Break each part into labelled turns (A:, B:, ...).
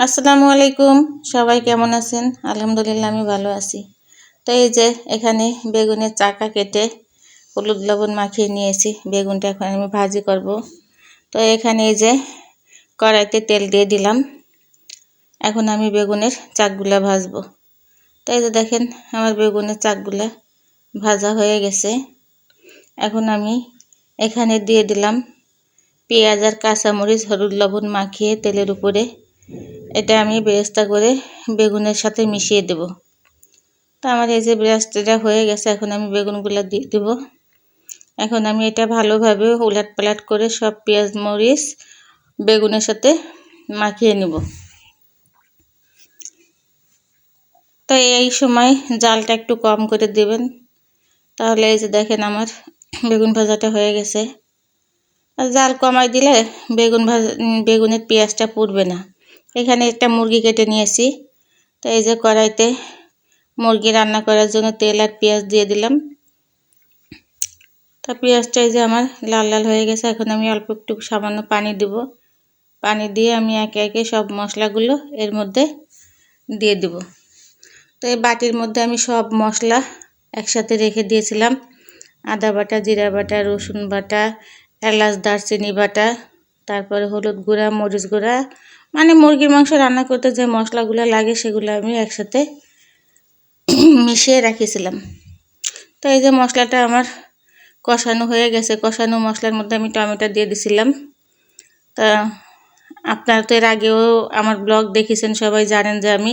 A: আসসালামু আলাইকুম। সবাই কেমন আছেন? আলহামদুলিল্লাহ আমি ভালো আছি। তো এই যে এখানে বেগুনের চাকা কেটে হলুদ লবণ মাখিয়ে নিয়েছি। বেগুনটা এখন আমি ভাজি করব। তো এখানে এই যে কড়াইতে তেল দিয়ে দিলাম। এখন আমি বেগুনের চাকগুলা ভাজবো। তো এই যে দেখেন আমার বেগুনের চাকগুলা ভাজা হয়ে গেছে। এখন আমি এখানে দিয়ে দিলাম পেঁয়াজ আর কাঁচামরিচ হলুদ লবণ মাখিয়ে তেলের উপরে। এটা আমি বেরেস্তা করে বেগুনের সাথে মিশিয়ে দেব। তো আমার এই যে বেরেস্তাটা হয়ে গেছে, এখন আমি বেগুনগুলো দিয়ে দেব। এখন আমি এটা ভালোভাবে উলট পালট করে সব পেঁয়াজ মরিচ বেগুনের সাথে মাখিয়ে নেব। তো এই সময় জালটা একটু কম করে দেবেন, তাহলে এই যে দেখেন আমার বেগুন ভাজাটা হয়ে গেছে। আর জাল কমাই দিলে বেগুনের পেঁয়াজটা পুড়বে না। এখানে একটা মুরগি কেটে নিয়েছি। তো এই যে কড়াইতে মুরগি রান্না করার জন্য তেল আর পেঁয়াজ দিয়ে দিলাম। তা পেঁয়াজটা এই যে আমার লাল লাল হয়ে গেছে। এখন আমি অল্প একটু সামান্য পানি দেব। পানি দিয়ে আমি একে একে সব মশলাগুলো এর মধ্যে দিয়ে দেব। তো এই বাটির মধ্যে আমি সব মশলা একসাথে রেখে দিয়েছিলাম। আদা বাটা, জিরা বাটা, রসুন বাটা, এলাচ দারচিনি বাটা, তারপরে হলুদ গুঁড়া, মরিচ গুঁড়া, মানে মুরগির মাংস রান্না করতে যে মশলাগুলো লাগে সেগুলো আমি একসাথে মিশিয়ে রাখিছিলাম। তো এই যে মশলাটা আমার কষানো হয়ে গেছে। কষানো মশলার মধ্যে আমি টমেটো দিয়ে দিছিলাম। তা আপনারা তো এর আগেও আমার ব্লগ দেখেছেন, সবাই জানেন যে আমি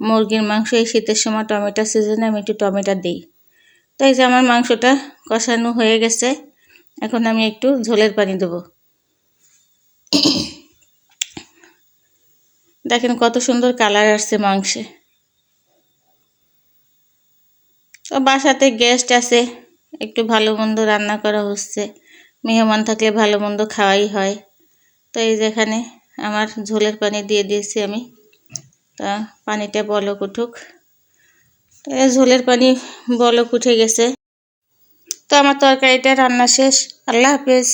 A: মুরগির মাংস এই শীতের সময় টমেটো সিজনে আমি একটু টমেটো দিই। তো এই যে আমার মাংসটা কষানো হয়ে গেছে। এখন আমি একটু ঝোলের পানি দেবো। দেখেন কত সুন্দর কালার আসছে মাংসে। তো বাসাতে গেস্ট আছে, একটু ভালো মন্দ রান্না করা হচ্ছে। মেহমান থাকলে ভালো মন্দ খাওয়াই হয়। তো এই যেখানে আমার ঝোলের পানি দিয়ে দিয়েছি আমি। তা পানিটা বলক উঠুক। তো ঝোলের পানি বলক উঠে গেছে। তো আমার তরকারিটা রান্না শেষ। আল্লাহ হাফেজ।